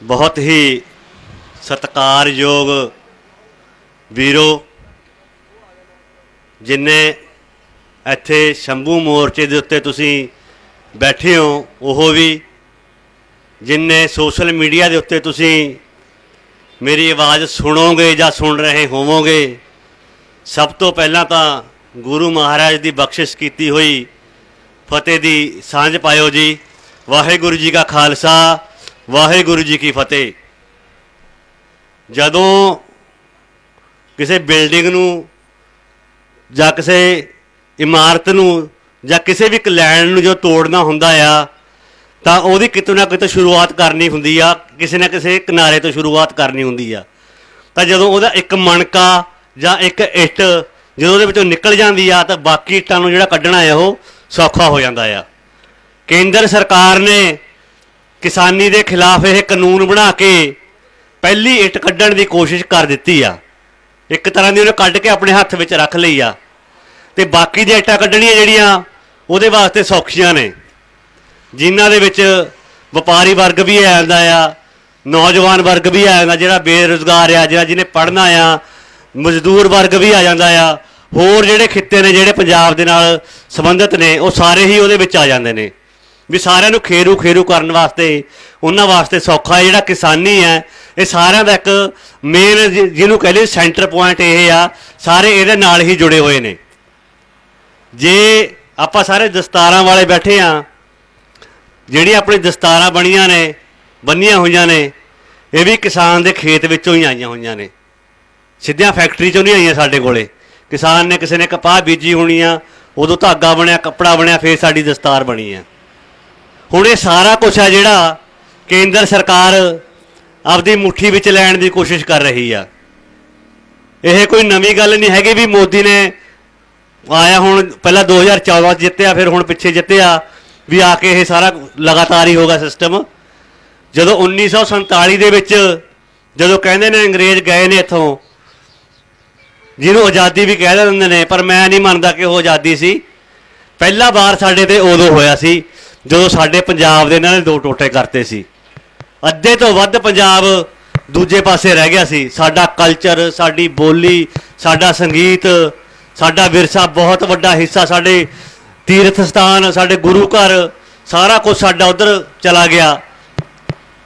बहुत ही सत्कारयोग वीरो जिन्ने इत्थे शंभू मोर्चे के उत्ते तुसीं बैठे हो, वो भी जिन्ने सोशल मीडिया के उत्ते तुसीं मेरी आवाज़ सुनोगे या सुन रहे होवोगे, सब तो पहला तो गुरु महाराज की बख्शिश की हुई फतेह की सांझ पायो जी। वाहेगुरु जी का खालसा, वाहेगुरु जी की फतेह। जदों किसी बिल्डिंग नूं जां किसी इमारत नूं जां किसी भी लैंड नूं जो तोड़ना हुंदा आ तां उहदी कितों ना कितों शुरुआत करनी हुंदी आ, किसी ना किसी किनारे तो शुरुआत करनी हुंदी आ। तां जदों उहदा एक मणका जां एक इट जो उहदे विचों निकल जाती आ तां बाकी इट्टां नूं जिहड़ा कड्ढना है वो सौखा हो जाता है। केंद्र सरकार ने किसानी के खिलाफ यह कानून बना के पहली इट कड्ढण की कोशिश कर दी आ। एक तरह की उन्हें कढ़ के अपने हत्थ में रख ली आ ते बाकी दी इट्टां कड्ढणियां जिहड़ियां उहदे वास्ते सौखियां ने, जिन्हां दे विच वपारी वर्ग भी आ जांदा आ, नौजवान वर्ग भी आ जांदा, जिहड़ा बेरोजगार आ, जिन्हें पढ़ना आ, मजदूर वर्ग भी आ जांदा आ, होर जिहड़े खित्ते ने जिहड़े पंजाब दे नाल संबंधित ने वो सारे ही उहदे विच आ जांदे ने। भी सारिਆਂ ਨੂੰ खेरू खेरू करने वास्ते उन्हां वास्ते सौखा है। जिहड़ा किसानी है ये सारिਆਂ ਦਾ एक मेन जिन्होंने कह लीए सेंटर पॉइंट ये आ, सारे ये नाल ही जुड़े हुए ने। जे आपां सारे दस्तारां वाले बैठे हाँ, जिहड़ी अपनी दस्तारां बणियां ने बन्नियां होईयां ने, ये भी किसान के खेत विचों ही आईयां होईयां ने, सीधियां फैक्ट्री चों नहीं आईयां। साडे कोले किसान ने किसी ने कपाह बीजी होनी आ, उदों धागा बनया, कपड़ा बनया, फिर साडी दस्तार बनी है। हुण ये सारा कुछ है जिहड़ा केंद्र सरकार आपदी मुट्ठी विच लैण की कोशिश कर रही है। यह कोई नवी गल नहीं हैगी भी मोदी ने आया हुण पहला 2014 जित्तिया, फिर हुण पिछे जित्तिया भी आके ये सारा लगातार ही होगा सिस्टम। जदों 1947 दे विच जदों कहंदे ने अंग्रेज गए ने इत्थों, जिन्होंने आज़ादी भी कह देंगे ने, पर मैं नहीं मानता कि वो आज़ादी सी। पहला बार साडे ते उदों होया सी जदों साडे पंजाब दे इन्हां ने 2 टोटे करते सी। अद्धे तो वध पंजाब दूजे पासे रह गया सी। साडा कल्चर, साडी बोली, साडा संगीत, साडा विरसा, बहुत वड्डा हिस्सा साडे तीर्थ स्थान, साडे गुरु घर, सारा कुछ साडा उधर चला गया।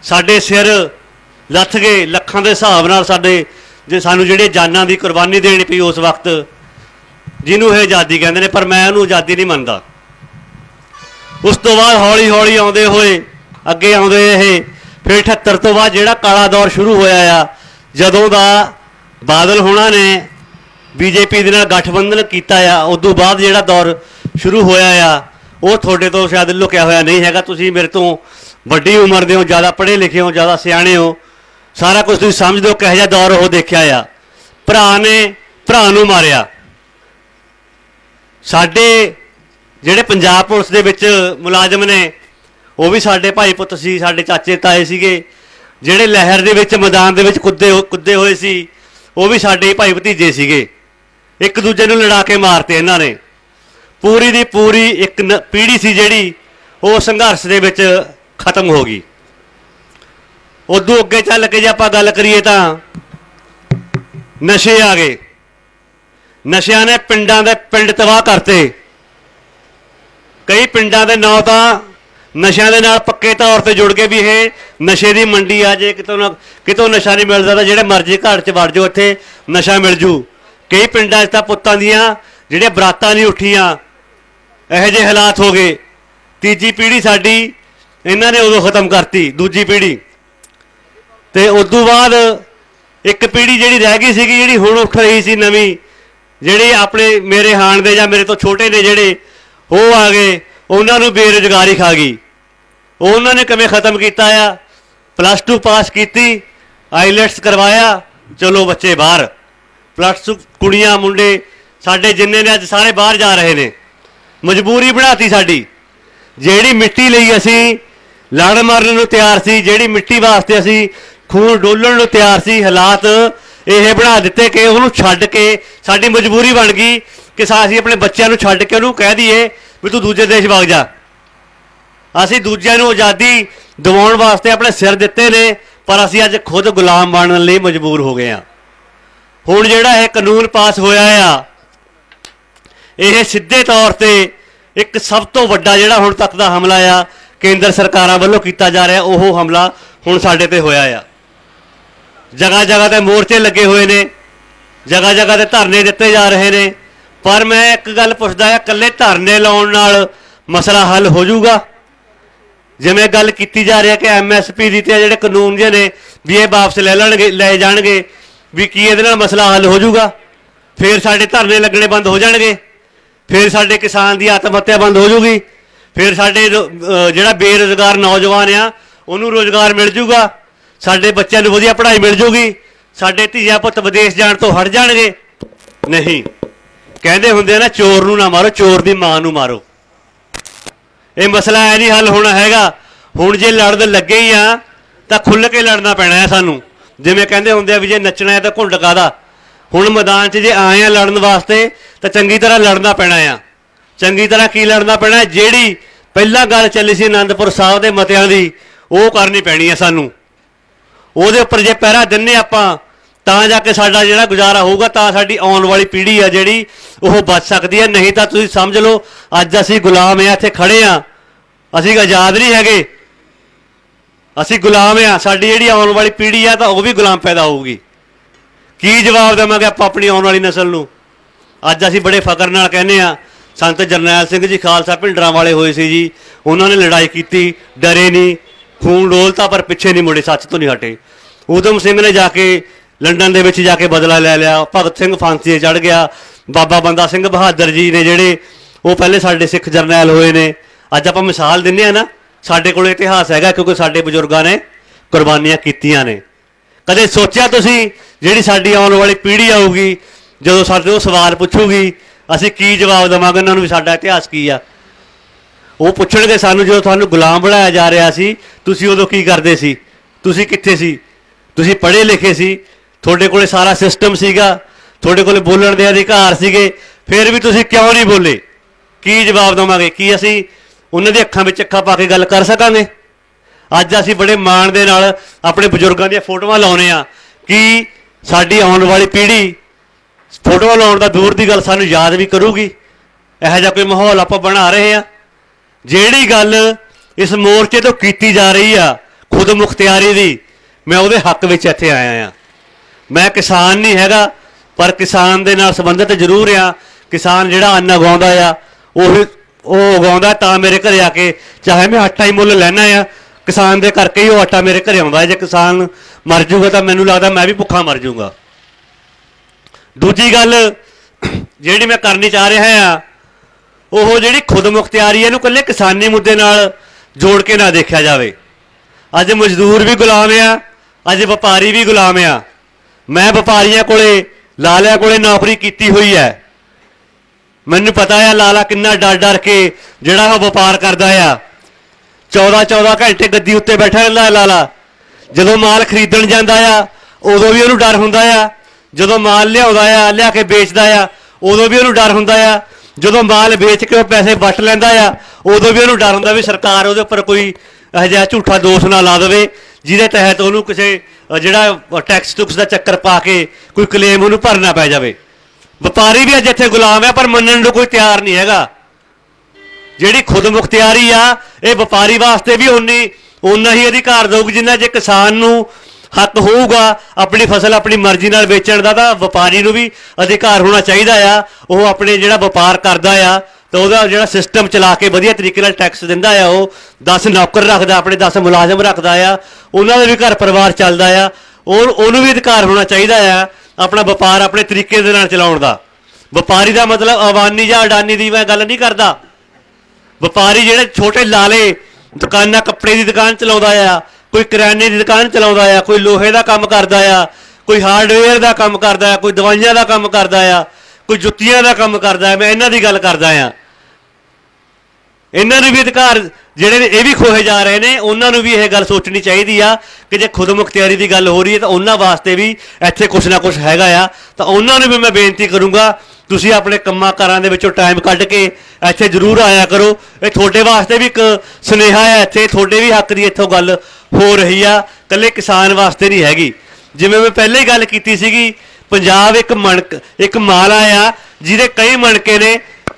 साडे सिर लथ गए लखां दे हिसाब नाल। साडे जे सानू जिहड़े जानां दी कुर्बानी देनी पई उस वक्त, जिन्हों ये आज़ादी कहते हैं, पर मैं उन्होंने आज़ादी नहीं मनता। उस तो बाद हौली हौली आउंदे होए अगे आउंदे ये फिर 78 तो बाद जिहड़ा काला दौर शुरू होया आ, जदों दा बादल होना ने बीजेपी दे नाल गठबंधन कीता आ, उदों बाद जिहड़ा दौर शुरू होया आ वो थोड़े तो शायद लुकिया होया नहीं हैगा। तुसीं मेरे तो वड्डी उम्र दे हो, ज़्यादा पढ़े लिखे हो, ज़्यादा सियाणे हो, सारा कुछ तुसीं समझदे हो किहो जिहा दौर वो देखिया आ। भरा ने भरा नूं मारिया। साडे जिहड़े पंजाब पुलिस दे विच मुलाजम ने वो भी साडे भाई पुत्त सी, साडे चाचे ताए सीगे। जिहड़े लहर दे विच मैदान दे विच कुद्दे होए सी वो भी साडे भाई भतीजे सीगे। एक दूजे नूं लड़ा के मारते इन्हां ने। पूरी दी पूरी एक पीढ़ी सी जिहड़ी वो संघर्ष दे विच खत्म हो गई। उदों अगे चल के जे आपां गल करिए तां नशे आ गए। नशियां ने पिंडां दे पिंड तबाह करते। कई पिंडां दे नां तां नशियां दे नाल पक्के तौर पर जुड़ गए भी ये नशे की मंडी आ। जे कितों नशा नहीं मिलता तो जिहड़े मर्जी घर च वड़ जाओ, इत्थे नशा मिल जू। कई पिंडां च तां पुत्तां दियां जिहड़ियां बरातां नहीं उठियां, इहो जिहे हालात हो गए। तीजी पीढ़ी साडी इन्हां ने उदों खत्म करती, दूजी पीढ़ी। ते उदों बाद एक पीढ़ी जिहड़ी रह गई सी, जिहड़ी हुण उठ रही सी नवीं, जिहड़े अपने मेरे हाण दे जां मेरे तो छोटे ने जिहड़े वो आ गए, उन्होंने बेरोजगारी खा गई। उन्होंने किवें खत्म किया आ? +2 पास की, आईलैट्स करवाया, चलो बच्चे बाहर। +2 कुड़ियां मुंडे साडे जिन्ने ने अज सारे बाहर जा रहे ने। मजबूरी बनाती साडी। जिहड़ी मिट्टी लई असीं लड़ मारन नूं तैयार सी, जिहड़ी मिट्टी वास्ते असीं खून डोलण नूं तैयार सी, हालात ये बना दिते कि उन्होंने छड्ड के साडी मजबूरी बन गई कि असीं अपने बच्चों को छड्ड के उन्होंने कह दईए भी तू दूजे देश वग जा। असीं दूजिਆਂ ਨੂੰ आज़ादी दिवाउण वास्ते अपने सिर दिते ने, पर असीं अज खुद गुलाम बनने लई मजबूर हो गए हैं। हुण जिहड़ा यह कानून पास होया आ, यह सीधे तौर पर एक सब तो वड्डा जिहड़ा हुण तक दा हमला आ केंद्र सरकारां वल्लों कीता जा रहा, वो हमला हुण साडे ते होया आ। जगह जगह ते मोर्चे लगे हुए ने, जगह जगह ते धरने दिते जा रहे हैं। पर मैं एक गल पुछदा है, कल्ले धरने लाउण नाल मसला हल हो जाऊगा? जिवें गल कीती जा रही है कि MSP दी ते जिहड़े कानून जे ने भी ये वापस ले जाणगे, भी की इहदे नाल मसला हल हो जाऊगा? फिर साडे धरने लगने बंद हो जाणगे, फिर साडे किसान दी आत्महत्या बंद हो जाऊगी, फिर साडे जिहड़ा बेरोजगार नौजवान आ उहनूं रोजगार मिल जूगा, साडे बच्चों नूं वधिया पढ़ाई मिल जूगी, साडे धीआं पुत्त विदेश जाण तो हट जाणगे? नहीं। कहंदे हुंदे ना, चोर नूं ना मारो, चोर दी मां नूं मारो। ये मसला है नहीं हल होना हैगा। हुण जे लड़न लगे ही आ तां खुल के लड़ना पैना है सानूं। जिवें कहंदे हुंदे आ भी जे नच्चना है तां घुंड कादा। हुण मैदान 'च जे आए आ लड़न वास्ते तां चंगी तरह लड़ना पैना आ। चंगी तरह की लड़ना पैना है? जिहड़ी पहलां गल चली सी आनंदपुर साहिब दे मतिआं दी, वो करनी पैनी है सानूं। ਉਹਦੇ ਉੱਪਰ ਜੇ ਪਹਿਰਾ ਦਿੰਨੇ ਆਪਾਂ ਤਾਂ ਜਾ ਕੇ ਸਾਡਾ ਜਿਹੜਾ ਗੁਜ਼ਾਰਾ ਹੋਊਗਾ, ਤਾਂ ਸਾਡੀ ਆਉਣ ਵਾਲੀ ਪੀੜ੍ਹੀ ਆ ਜਿਹੜੀ ਉਹ ਬਚ ਸਕਦੀ ਹੈ। ਨਹੀਂ ਤਾਂ ਤੁਸੀਂ ਸਮਝ ਲਓ ਅੱਜ ਅਸੀਂ ਗੁਲਾਮ ਆ, ਇੱਥੇ ਖੜੇ ਆ, ਅਸੀਂ ਆਜ਼ਾਦ ਨਹੀਂ ਹੈਗੇ, ਅਸੀਂ ਗੁਲਾਮ ਆ। ਸਾਡੀ ਜਿਹੜੀ ਆਉਣ ਵਾਲੀ ਪੀੜ੍ਹੀ ਆ ਤਾਂ ਉਹ ਵੀ ਗੁਲਾਮ ਪੈਦਾ ਹੋਊਗੀ। ਕੀ ਜਵਾਬ ਦੇਵਾਂਗੇ ਆਪਾਂ ਆਪਣੀ ਆਉਣ ਵਾਲੀ ਨਸਲ ਨੂੰ? ਅੱਜ ਅਸੀਂ ਬੜੇ ਫਖਰ ਨਾਲ ਕਹਿੰਦੇ ਆ, ਸੰਤ ਜਰਨੈਲ ਸਿੰਘ ਜੀ ਖਾਲਸਾ ਭਿੰਡਰਾਂ ਵਾਲੇ ਹੋਏ ਸੀ ਜੀ, ਉਹਨਾਂ ਨੇ ਲੜਾਈ ਕੀਤੀ, ਡਰੇ ਨਹੀਂ, खून डोलता पर पिछे नहीं मुड़े, सच तो नहीं हटे। उधम सिंह ने जाके लंडन दे विच जाके बदला ले लिया, भगत सिंह फांसी ते चढ़ गया, बाबा बंदा सिंह बहादुर जी ने जिहड़े वो पहले साडे सिख जरनैल होए ने। अज आपां मिसाल दिंदे आ ना, साडे कोल इतिहास हैगा क्योंकि साडे बजुर्गां ने कुर्बानियां कीतियां ने। कदे सोचिया तुसीं जिहड़ी साडी आउण वाली पीढ़ी आऊगी, जदों साडे कोल सवाल पुछूगी, असीं की जवाब देवांगे उन्हां नूं भी साडा इतिहास की आ? वो पुछणगे सानूं जो तुहानूं गुलाम बनाया जा रहा सी, तुसीं उदों की करदे सी, तुसीं कित्थे सी, तुसीं पढ़े लिखे सी, तुहाडे कोले सारा सिस्टम सीगा, तुहाडे कोले बोलण दे अधिकार सीगे, फिर भी तुसीं क्यों नहीं बोले? की जवाब देवांगे? की असीं उन्हां दी अखां विच अखां पा के गल कर सकांगे? अज असीं बड़े माण दे नाल अपने बजुर्गां दी फोटोआं लाउने आ कि साडी आउण वाली पीढ़ी फोटोआं लाउण दा दूर दी गल सानूं याद भी करूगी। इहो जिहा कोई माहौल आपां बना रहे आ। ਜਿਹੜੀ ਗੱਲ इस मोर्चे तो की जा रही आ खुद मुख्तियारी दी, मैं उहदे हक विच इत्थे आया आ। मैं किसान नहीं हैगा, पर किसान दे नाल संबंधित जरूर आ। किसान जिहड़ा अन्न उगाउंदा आ ਉਹ ਉਗਾਉਂਦਾ ਤਾਂ ਮੇਰੇ ਘਰੇ आ के, चाहे मैं आटा ही मुੱਲ ਲੈਣਾ आ, किसान दे करके ही वो आटा मेरे घरे आउंदा। जे किसान मर जूगा तो मैनूं लगदा मैं भी भुੱਖਾ मर जूगा। दूजी गल जिहड़ी मैं करनी चाह रहा आ, ਉਹ ਜਿਹੜੀ खुद मुख्तियारी ਇਹਨੂੰ ਇਕੱਲੇ किसानी मुद्दे नाल जोड़ के ना देखा जाए। अज मजदूर भी गुलाम आ, अज व्यापारी भी गुलाम आ। मैं व्यापारियों कोले लालिया कोले नौकरी की हुई है, मैनू पता है लाला किन्ना डर डर के जिहड़ा वो व्यापार करता है। 14-14 घंटे गद्दी उत्ते बैठा रहिंदा लाला। जदों माल खरीदण जांदा आ उदों भी उहनूं डर हुंदा आ, जदों माल लिया के बेचदा आ उदों भी उहनूं डर हुंदा आ, जदों माल बेच के पैसे वट लैंदा आ उदों भी उहनूं डर हुंदा भी सरकार उहदे उपर कोई इहो जिहा झूठा दोष ना ला देवे जिहदे तहत उहनूं किसी जिहड़ा टैक्स टुक्स का चक्कर पा के कोई क्लेम उहनूं भरना पै जावे। व्यापारी भी अज इत्थे गुलाम है, पर मनण नूं कोई तैयार नहीं हैगा। जिहड़ी खुद मुख्तियारी आ ये व्यापारी वास्ते भी उन्ना ही अधिकार देऊगी जिन्ना जे किसान नूं हक होगा अपनी फसल अपनी मर्जी नाल वेचण दा। तां व्यापारी नूं भी अधिकार होना चाहिए आ, वो अपने जिहड़ा व्यापार करदा आ तो वह जिहड़ा सिस्टम चला के वधिया तरीके नाल टैक्स दिंदा आ, वो 10 नौकर रखदा, अपने 10 मुलाजम रखदा आ, उन्हां दा भी घर परिवार चलदा आ, और उहनूं भी अधिकार होना चाहिए आ अपना व्यापार अपने तरीके दे नाल चलाउण दा। व्यापारी का मतलब अवानी या अडानी की मैं गल नहीं करता। व्यापारी जिहड़े छोटे लाले दुकाना कपड़े की दुकान चलाउंदा आ, कोई किराने की दुकान चलाउंदा आ, कोई लोहे का काम करदा आ, कोई हार्डवेयर का काम करदा आ, कोई दवाइयां का काम करदा आ, कोई जुत्तियां का काम करदा आ, मैं इन्हां दी गल करदा आ। इन्हां नूं भी अधिकार जिहड़े ये भी खोए जा रहे हैं, उन्होंने भी यह गल सोचनी चाहिए आ कि जे खुद मुख्तियारी की गल हो रही है तो उन्होंने वास्ते भी इत्थे कुछ ना कुछ हैगा आ। तो उन्होंने भी मैं बेनती करूँगा तुसीं अपने कम्मां कारां दे विचों टाइम कढ के इत्थे जरूर आया करो। ये तुहाडे वास्ते भी एक सुनेहा है, इत्थे तुहाडे भी हक की इत्थों गल हो रही आ, कल्ले किसान वास्ते नहीं हैगी। जिवें मैं पहले ही गल कीती सीगी, पंजाब एक माला आ जिहदे कई मणके ने,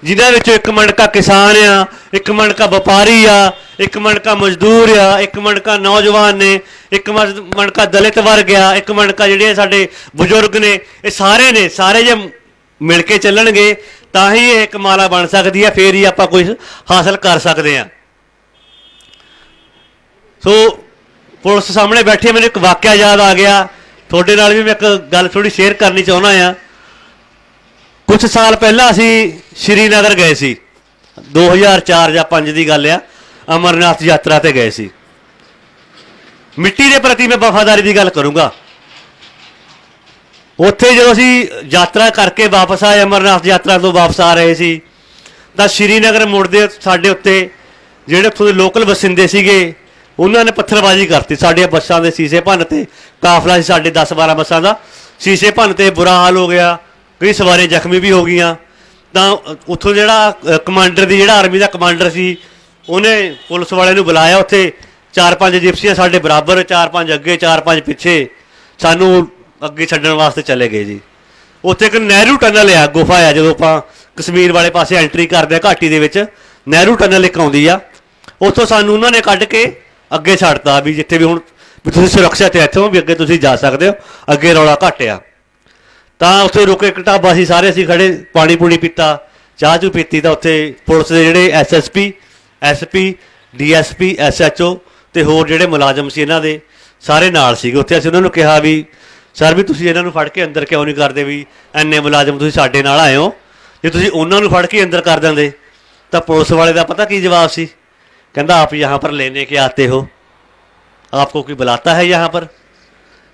जिन्हां विचों एक मणका किसान आ, एक मणका व्यापारी आ, एक मणका मजदूर आ, एक मणका नौजवान ने, एक मणका दलित वर्ग आ, एक मणका जिहड़े साडे बजुर्ग ने, ये सारे ने, सारे जे मिल के चलणगे तां ही एक माला बन सकदी है, फिर ही आपां कुछ हासिल कर सकते हैं। सो पुलिस सामने बैठे मैंने एक वाक़या याद आ गया, थोड़े नाल भी मैं एक गल थोड़ी शेयर करनी चाहुंदा आ। कुछ साल पहला असी श्रीनगर गए सी, 2004 या 5 की गल आ, अमरनाथ यात्रा ते गए सी। मिट्टी के प्रति मैं वफादारी की गल करूँगा। उत्थे जो असी यात्रा करके वापस आए, अमरनाथ यात्रा तो वापस आ रहे सी, तां श्रीनगर मुड़दे साडे उत्ते जिहड़े उत्थों दे लोकल बसिंदे सीगे उन्होंने पत्थरबाजी करती, साढ़े बसां दे शीशे भन्नते, काफला सी साढ़े 10-12 बसां दा, शीशे भन्नते, बुरा हाल हो गया, कई सवारियां जख्मी भी हो गई। तो उत्थों जिहड़ा कमांडर दी जिहड़ा आर्मी का कमांडर सी उन्हें पुलिस वाले नूं बुलाया, उत्थे 4-5 जिप्सियां साढ़े बराबर, 4-5 अगे 4-5 पिछे सानू अगे छड्डण वास्ते चले गए जी। उत्थे एक नेहरू टनल आ, गुफा आ, जो आपां कश्मीर वाले पासे एंट्री करते हैं घाटी दे विच नेहरू टनल एक आउंदी आ, उत्थों सानू उन्होंने कढ के अगे छड्डता भी जिथे भी हुण भी तुसीं सुरक्षित है, इत्थों भी अगे तुसीं जा सकते हो, अगे रौला घट आ। तां उत्थे रुके, एक ढाबा सी, सारे असीं खड़े, पानी पूनी पीता, चाह चू पीती, तो उत्थे पुलिस के जिहड़े SSP SP DSP SHO ते होर जिहड़े मुलाजम सी इन्हां दे सारे नाल सीगे। उत्थे असीं उन्हां नूं कहा भी सर भी तुसीं इन्हां नूं फड़ के अंदर क्यों नहीं करदे, भी इन्ने मुलाजम तुसीं साडे नाल आए हो, जे तुसीं उन्हां नूं फड़ के अंदर कर दिंदे। तां पुलिस वाले दा पता की जवाब सी, कहंदा आप यहाँ पर लेने के आते हो, आपको कोई बुलाता है यहाँ पर?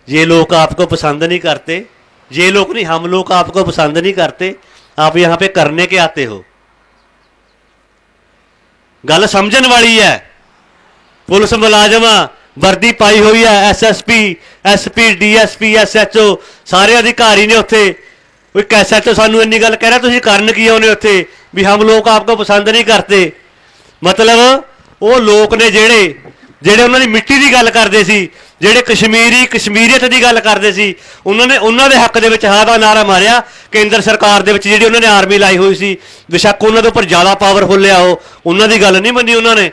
ये लोग आपको पसंद नहीं करते, ये लोग नहीं, हम लोग आपको पसंद नहीं करते, आप यहाँ पे करने के आते हो। गल समझन वाली है। पुलिस मुलाजम वर्दी पाई हुई है, SSP SP DSP SHO सारे अधिकारी ने उत्थे। कोई SHO सानू इन्नी गल कह रहा तुसीं करन की आउंदे उत्थे भी हम लोग आपको पसंद नहीं करते। मतलब वो लोग ने जेड़े जेड़े उन्होंने मिट्टी की गल करते सी, जेड़े कश्मीरीयत की गल करते सी, उन्होंने उन्होंने हक दे विच हाँ दा नारा मारिया। केंद्र सरकार दे विच जिहड़ी उन्होंने आर्मी लाई हुई सी, बेशक उन्होंने उपर ज़्यादा पावरफुल आ, उन्होंने गल नहीं मनी।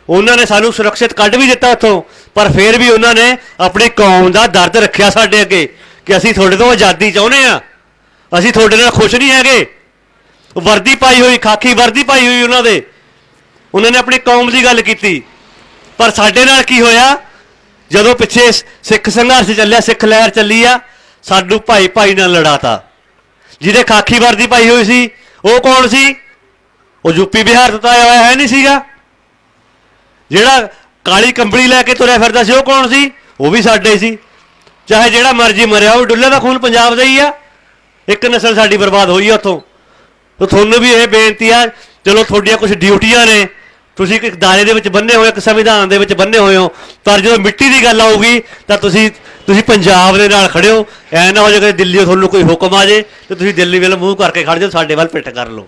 उन्होंने सानू सुरक्षित कढ भी दिता उत्थों, पर फिर भी उन्होंने अपनी कौम का दर्द रखिया साडे अगे कि असीं तुहाडे तो आज़ादी चाहुंदे आ, असीं तुहाडे नाल खुश नहीं हैगे। वर्दी पाई हुई, खाकी वर्दी पाई हुई उन्होंने अपनी कौम की गल की। पर साडे नाल की होया, जदों पिछे सिख संघर्ष चलिया, सिख लहर चली आ, साडू भाई भाई नाल लड़ाता। जिहदे खाकी वर्दी पाई हुई सी वो कौन सी? वो यूपी बिहार तो आया हुआ है नहीं सीगा। जिहड़ा काली कंबली लैके तुरया फिरदा सी वो कौन सी? वो भी साडे सी। चाहे जिहड़ा मर्जी मरिया, वो डुल्ले दा खून पंजाब दा ही आ। एक नस्ल साडी बर्बाद होई है उत्थों। तो तुहानूं भी यह बेनती आ, चलो थोड़ियां कुछ ड्यूटियां ने, तुसीं एक दायरे दे विच बन्ने होए, एक संविधान दे विच बन्ने होए हो, पर जो मिट्टी की गल आऊगी तां तुसीं पंजाब दे नाल खड़े हो। ऐ ना हो जाए कि दिल्ली तुहानूं कोई हुक्म आ जाए तो तुसीं दिल्ली वाल मूँह करके खड़ जाओ, साडे वाल पिट कर लो।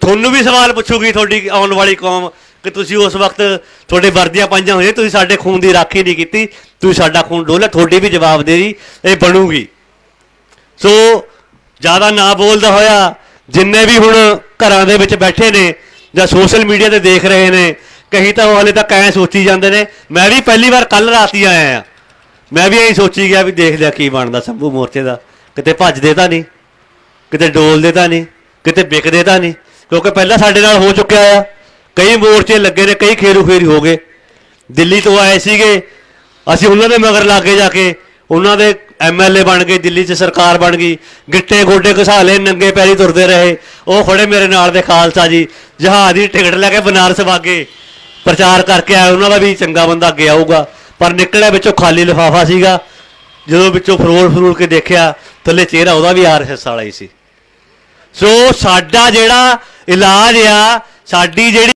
तुहानूं भी सवाल पुछूगी तुहाडी आउण वाली कौम कि तुसीं उस वक्त तुहाडे वर्दियां पाईआं होईआं, तुसीं साडे खून की राखी नहीं की, तुसीं साडा खून डोलिआ, तुहाडी भी जवाबदेही ये बनूगी। सो ज़्यादा ना बोलदा होया जिन्ने भी हुण घरां दे विच बैठे ने ਜਾਂ सोशल मीडिया ते देख रहे हैं, कहीं तो हाले तक ऐ सोची जाते हैं। मैं भी पहली बार कल रात ही आया हाँ, मैं भी यही सोची गया भी देख लिया की बनता संभू मोर्चे का, किते भजदे तो नहीं, किते डोलदे तो नहीं, किते विकदे तो नहीं, क्योंकि पहला साडे नाल हो चुक्या आ। कई मोर्चे लगे ने, कई खेरू फेरी हो गए। दिल्ली तो आए सीगे, असीं उन्हां दे मगर लागे जाके उन्हां दे MLA बन गए, दिल्ली च सरकार बन गई, गिट्टे गोडे घसा ले, नंगे पैरी तुरते रहे। वो खड़े मेरे नाल दे खालसा जी जहाज की टिकट लैके बनारस वागे प्रचार करके आए, उन्होंने भी चंगा बंदा अगे आऊगा, पर निकलिया बिचों खाली लिफाफा सीगा। जो बिचों फरोल के देखा थले चेहरा वह भी RSS वाला ही सी। सो साडा जिहड़ा इलाज आ, साडी जिहड़ी